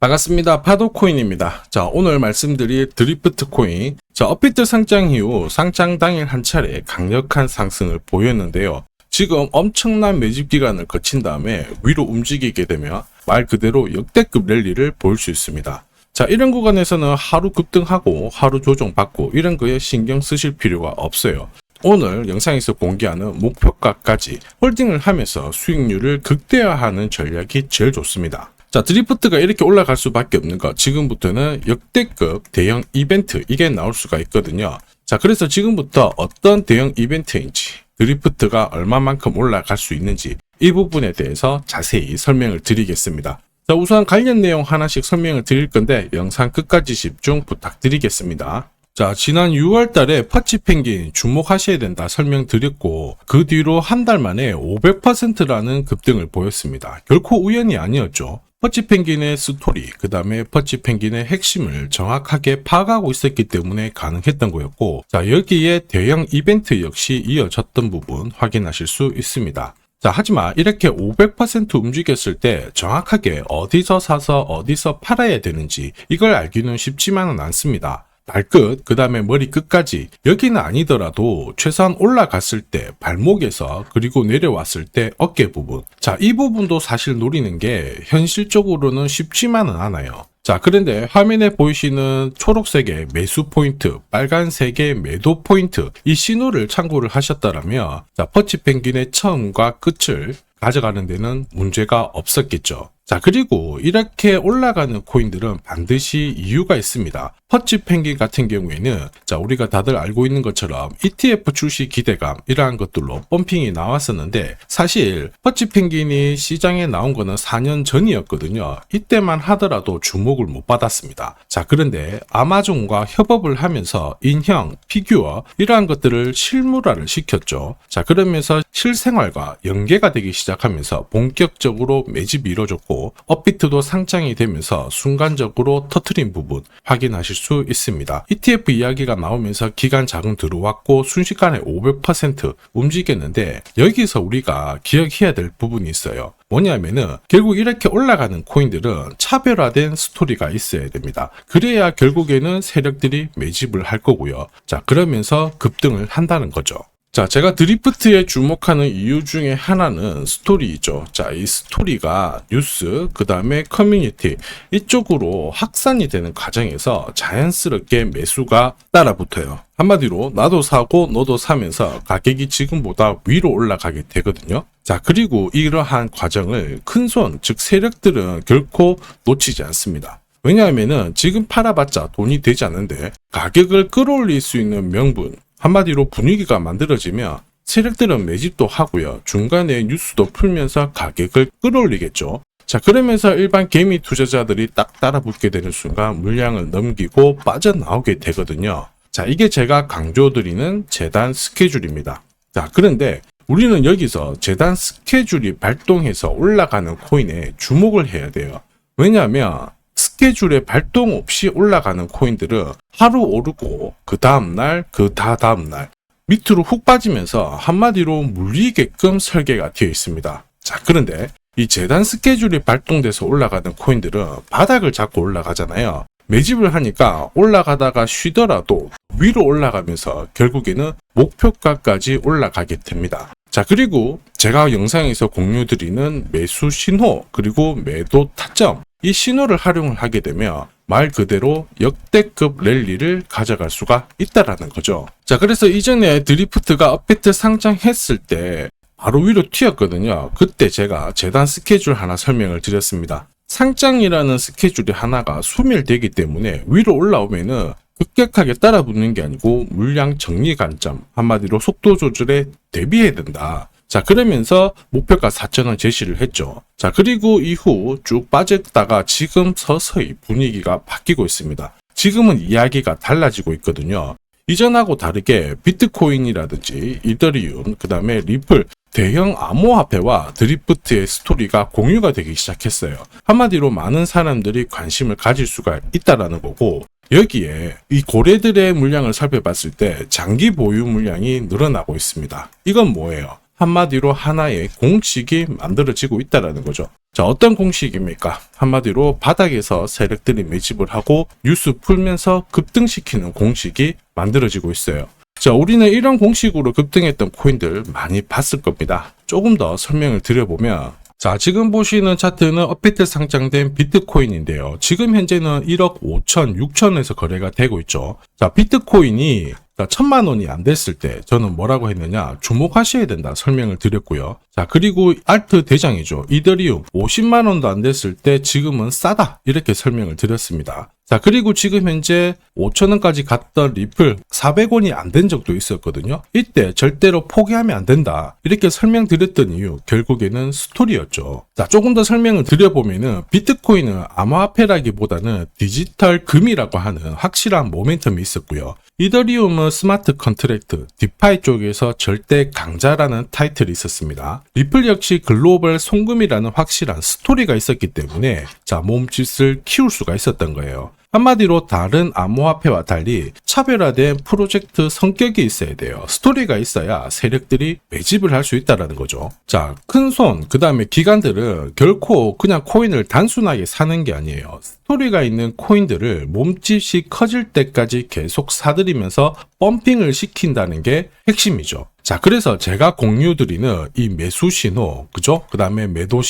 반갑습니다. 파도코인입니다. 자, 오늘 말씀드릴 드리프트 코인. 자, 업비트 상장 이후 상장 당일 한 차례 강력한 상승을 보였는데요. 지금 엄청난 매집 기간을 거친 다음에 위로 움직이게 되면 말 그대로 역대급 랠리를 볼 수 있습니다. 자, 이런 구간에서는 하루 급등하고 하루 조정받고 이런 거에 신경 쓰실 필요가 없어요. 오늘 영상에서 공개하는 목표가까지 홀딩을 하면서 수익률을 극대화하는 전략이 제일 좋습니다. 자, 드리프트가 이렇게 올라갈 수밖에 없는 거, 지금부터는 역대급 대형 이벤트, 이게 나올 수가 있거든요. 자, 그래서 지금부터 어떤 대형 이벤트인지, 드리프트가 얼마만큼 올라갈 수 있는지, 이 부분에 대해서 자세히 설명을 드리겠습니다. 자, 우선 관련 내용 하나씩 설명을 드릴 건데 영상 끝까지 집중 부탁드리겠습니다. 자, 지난 6월 달에 퍼치펭귄 주목하셔야 된다 설명드렸고, 그 뒤로 한 달 만에 500%라는 급등을 보였습니다. 결코 우연이 아니었죠. 퍼치펭귄의 스토리, 그 다음에 퍼치펭귄의 핵심을 정확하게 파악하고 있었기 때문에 가능했던 거였고, 자, 여기에 대형 이벤트 역시 이어졌던 부분 확인하실 수 있습니다. 자, 하지만 이렇게 500% 움직였을 때 정확하게 어디서 사서 어디서 팔아야 되는지 이걸 알기는 쉽지만은 않습니다. 발끝, 그 다음에 머리 끝까지, 여기는 아니더라도 최소한 올라갔을 때 발목에서, 그리고 내려왔을 때 어깨 부분, 자, 이 부분도 사실 노리는 게 현실적으로는 쉽지만은 않아요. 자, 그런데 화면에 보이시는 초록색의 매수 포인트, 빨간색의 매도 포인트, 이 신호를 참고를 하셨다면, 자, 퍼치펭귄의 처음과 끝을 가져가는 데는 문제가 없었겠죠. 자, 그리고 이렇게 올라가는 코인들은 반드시 이유가 있습니다. 퍼치펭귄 같은 경우에는, 자, 우리가 다들 알고 있는 것처럼 ETF 출시 기대감, 이러한 것들로 펌핑이 나왔었는데, 사실 퍼치펭귄이 시장에 나온 거는 4년 전이었거든요. 이때만 하더라도 주목을 못 받았습니다. 자, 그런데 아마존과 협업을 하면서 인형, 피규어, 이러한 것들을 실물화를 시켰죠. 자, 그러면서 실생활과 연계가 되기 시작하면서 본격적으로 매집이 이루어졌고, 업비트도 상장이 되면서 순간적으로 터트린 부분 확인하실 수 있습니다. ETF 이야기가 나오면서 기간 자금 들어왔고 순식간에 500% 움직였는데, 여기서 우리가 기억해야 될 부분이 있어요. 뭐냐면은 결국 이렇게 올라가는 코인들은 차별화된 스토리가 있어야 됩니다. 그래야 결국에는 세력들이 매집을 할 거고요. 자, 그러면서 급등을 한다는 거죠. 자, 제가 드리프트에 주목하는 이유 중에 하나는 스토리이죠. 자, 이 스토리가 뉴스, 그 다음에 커뮤니티, 이쪽으로 확산이 되는 과정에서 자연스럽게 매수가 따라붙어요. 한마디로 나도 사고 너도 사면서 가격이 지금보다 위로 올라가게 되거든요. 자, 그리고 이러한 과정을 큰손, 즉 세력들은 결코 놓치지 않습니다. 왜냐하면은 지금 팔아봤자 돈이 되지 않는데 가격을 끌어올릴 수 있는 명분, 한마디로 분위기가 만들어지면 세력들은 매집도 하고요. 중간에 뉴스도 풀면서 가격을 끌어올리겠죠. 자, 그러면서 일반 개미 투자자들이 딱 따라붙게 되는 순간 물량을 넘기고 빠져나오게 되거든요. 자, 이게 제가 강조드리는 재단 스케줄입니다. 자, 그런데 우리는 여기서 재단 스케줄이 발동해서 올라가는 코인에 주목을 해야 돼요. 왜냐하면 스케줄에 발동 없이 올라가는 코인들은 하루 오르고 그 다음날, 그 다다음날 밑으로 훅 빠지면서 한마디로 물리게끔 설계가 되어 있습니다. 자, 그런데 이 재단 스케줄이 발동돼서 올라가는 코인들은 바닥을 잡고 올라가잖아요. 매집을 하니까 올라가다가 쉬더라도 위로 올라가면서 결국에는 목표가까지 올라가게 됩니다. 자, 그리고 제가 영상에서 공유드리는 매수 신호, 그리고 매도 타점, 이 신호를 활용을 하게 되면 말 그대로 역대급 랠리를 가져갈 수가 있다라는 거죠. 자, 그래서 이전에 드리프트가 업비트 상장했을 때 바로 위로 튀었거든요. 그때 제가 재단 스케줄 하나 설명을 드렸습니다. 상장이라는 스케줄이 하나가 소멸되기 때문에 위로 올라오면은 급격하게 따라붙는 게 아니고 물량 정리 관점, 한마디로 속도 조절에 대비해야 된다. 자, 그러면서 목표가 4,000원 제시를 했죠. 자, 그리고 이후 쭉 빠졌다가 지금 서서히 분위기가 바뀌고 있습니다. 지금은 이야기가 달라지고 있거든요. 이전하고 다르게 비트코인이라든지 이더리움, 그 다음에 리플, 대형 암호화폐와 드리프트의 스토리가 공유가 되기 시작했어요. 한마디로 많은 사람들이 관심을 가질 수가 있다라는 거고, 여기에 이 고래들의 물량을 살펴봤을 때 장기 보유 물량이 늘어나고 있습니다. 이건 뭐예요? 한마디로 하나의 공식이 만들어지고 있다는 거죠. 자, 어떤 공식입니까? 한마디로 바닥에서 세력들이 매집을 하고 뉴스 풀면서 급등시키는 공식이 만들어지고 있어요. 자, 우리는 이런 공식으로 급등했던 코인들 많이 봤을 겁니다. 조금 더 설명을 드려보면, 자, 지금 보시는 차트는 업비트 상장된 비트코인인데요. 지금 현재는 1억 5천, 6천에서 거래가 되고 있죠. 자, 비트코인이 1,000만 원이 안 됐을 때 저는 뭐라고 했느냐, 주목하셔야 된다 설명을 드렸고요. 자, 그리고 알트 대장이죠. 이더리움 50만 원도 안 됐을 때 지금은 싸다 이렇게 설명을 드렸습니다. 자, 그리고 지금 현재 5,000원까지 갔던 리플 400원이 안 된 적도 있었거든요. 이때 절대로 포기하면 안 된다 이렇게 설명드렸던 이유, 결국에는 스토리였죠. 자, 조금 더 설명을 드려보면은 비트코인은 암호화폐라기보다는 디지털 금이라고 하는 확실한 모멘텀이 있었고요. 이더리움은 스마트 컨트랙트, 디파이 쪽에서 절대 강자라는 타이틀이 있었습니다. 리플 역시 글로벌 송금이라는 확실한 스토리가 있었기 때문에 자, 몸짓을 키울 수가 있었던 거예요. 한마디로 다른 암호화폐와 달리 차별화된 프로젝트 성격이 있어야 돼요. 스토리가 있어야 세력들이 매집을 할 수 있다는 거죠. 자, 큰손, 그 다음에 기관들은 결코 그냥 코인을 단순하게 사는 게 아니에요. 스토리가 있는 코인들을 몸집이 커질 때까지 계속 사들이면서 펌핑을 시킨다는 게 핵심이죠. 자, 그래서 제가 공유드리는 이 매수 신호, 그죠? 그 다음에 매도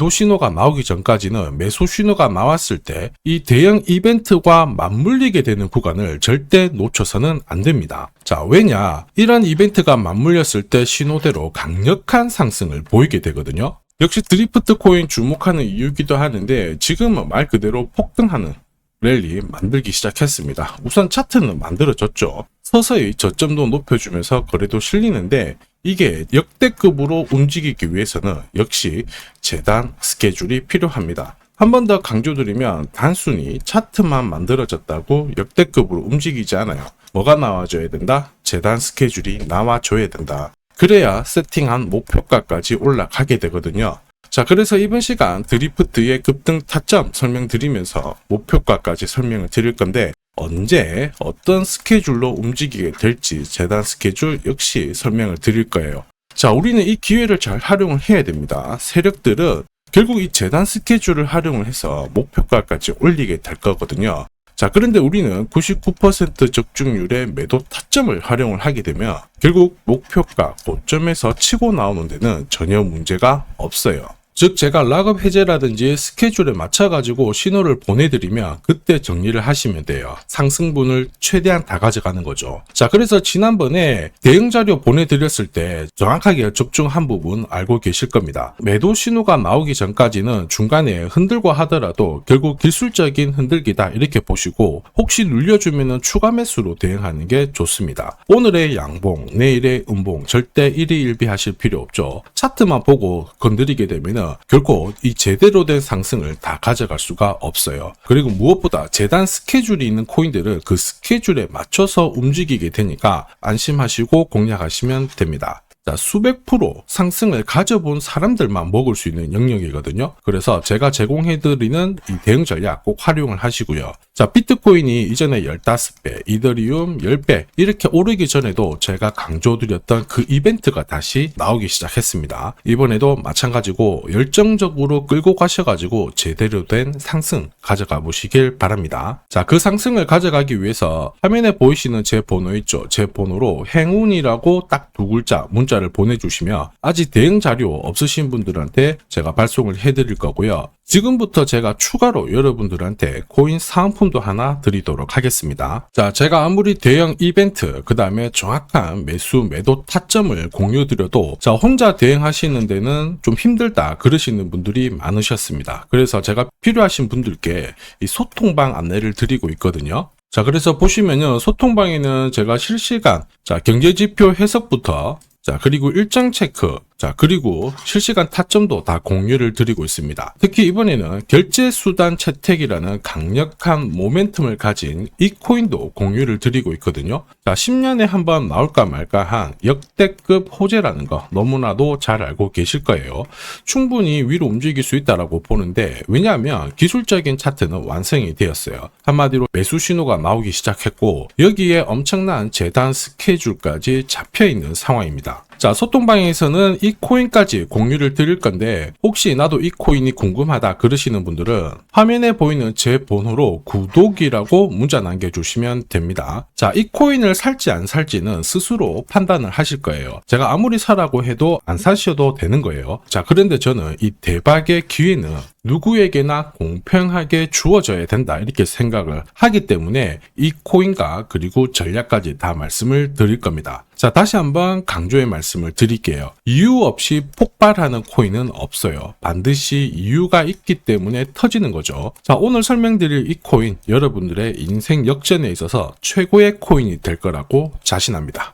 신호가 나오기 전까지는 매수 신호가 나왔을 때 이 대형 이벤트와 맞물리게 되는 구간을 절대 놓쳐서는 안 됩니다. 자, 왜냐? 이런 이벤트가 맞물렸을 때 신호대로 강력한 상승을 보이게 되거든요. 역시 드리프트 코인 주목하는 이유기도 하는데 지금은 말 그대로 폭등하는 랠리 만들기 시작했습니다. 우선 차트는 만들어졌죠. 서서히 저점도 높여주면서 거래도 실리는데 이게 역대급으로 움직이기 위해서는 역시 재단 스케줄이 필요합니다. 한 번 더 강조드리면 단순히 차트만 만들어졌다고 역대급으로 움직이지 않아요. 뭐가 나와줘야 된다? 재단 스케줄이 나와줘야 된다. 그래야 세팅한 목표가까지 올라가게 되거든요. 자, 그래서 이번 시간 드리프트의 급등 타점 설명드리면서 목표가까지 설명을 드릴 건데 언제 어떤 스케줄로 움직이게 될지 재단 스케줄 역시 설명을 드릴 거예요. 자, 우리는 이 기회를 잘 활용을 해야 됩니다. 세력들은 결국 이 재단 스케줄을 활용을 해서 목표가까지 올리게 될 거거든요. 자, 그런데 우리는 99% 적중률의 매도 타점을 활용을 하게 되면 결국 목표가 고점에서 치고 나오는 데는 전혀 문제가 없어요. 즉 제가 락업 해제라든지 스케줄에 맞춰가지고 신호를 보내드리면 그때 정리를 하시면 돼요. 상승분을 최대한 다 가져가는 거죠. 자, 그래서 지난번에 대응 자료 보내드렸을 때 정확하게 적중한 부분 알고 계실 겁니다. 매도 신호가 나오기 전까지는 중간에 흔들고 하더라도 결국 기술적인 흔들기다 이렇게 보시고 혹시 눌려주면 추가 매수로 대응하는 게 좋습니다. 오늘의 양봉, 내일의 음봉 절대 일희일비하실 필요 없죠. 차트만 보고 건드리게 되면 결코 이 제대로 된 상승을 다 가져갈 수가 없어요. 그리고 무엇보다 재단 스케줄이 있는 코인들은 그 스케줄에 맞춰서 움직이게 되니까 안심하시고 공략하시면 됩니다. 자, 수백 프로 상승을 가져본 사람들만 먹을 수 있는 영역이거든요. 그래서 제가 제공해드리는 이 대응 전략 꼭 활용을 하시고요. 자, 비트코인이 이전에 15배, 이더리움 10배 이렇게 오르기 전에도 제가 강조드렸던 그 이벤트가 다시 나오기 시작했습니다. 이번에도 마찬가지고 열정적으로 끌고 가셔가지고 제대로 된 상승 가져가 보시길 바랍니다. 자, 그 상승을 가져가기 위해서 화면에 보이시는 제 번호 있죠. 제 번호로 행운이라고 딱 두 글자 문자를 보내주시면 아직 대응 자료 없으신 분들한테 제가 발송을 해드릴 거고요. 지금부터 제가 추가로 여러분들한테 코인 사은품도 하나 드리도록 하겠습니다. 자, 제가 아무리 대형 이벤트, 그 다음에 정확한 매수, 매도 타점을 공유드려도 자, 혼자 대응하시는 데는 좀 힘들다 그러시는 분들이 많으셨습니다. 그래서 제가 필요하신 분들께 이 소통방 안내를 드리고 있거든요. 자, 그래서 보시면요, 소통방에는 제가 실시간 경제지표 해석부터 그리고 일정 체크, 그리고 실시간 타점도 다 공유를 드리고 있습니다. 특히 이번에는 결제수단 채택이라는 강력한 모멘텀을 가진 이 코인도 공유를 드리고 있거든요. 10년에 한번 나올까 말까 한 역대급 호재라는 거 너무나도 잘 알고 계실 거예요. 충분히 위로 움직일 수 있다고 보는데 왜냐하면 기술적인 차트는 완성이 되었어요. 한마디로 매수 신호가 나오기 시작했고 여기에 엄청난 재단 스케줄까지 잡혀있는 상황입니다. 자, 소통방에서는 이 코인까지 공유를 드릴 건데 혹시 나도 이 코인이 궁금하다 그러시는 분들은 화면에 보이는 제 번호로 구독이라고 문자 남겨주시면 됩니다. 자, 이 코인을 살지 안 살지는 스스로 판단을 하실 거예요. 제가 아무리 사라고 해도 안 사셔도 되는 거예요. 자, 그런데 저는 이 대박의 기회는 누구에게나 공평하게 주어져야 된다 이렇게 생각을 하기 때문에 이 코인과 그리고 전략까지 다 말씀을 드릴 겁니다. 자, 다시 한번 강조의 말씀을 드릴게요. 이유 없이 폭발하는 코인은 없어요. 반드시 이유가 있기 때문에 터지는 거죠. 자, 오늘 설명드릴 이 코인 여러분들의 인생 역전에 있어서 최고의 코인이 될 거라고 자신합니다.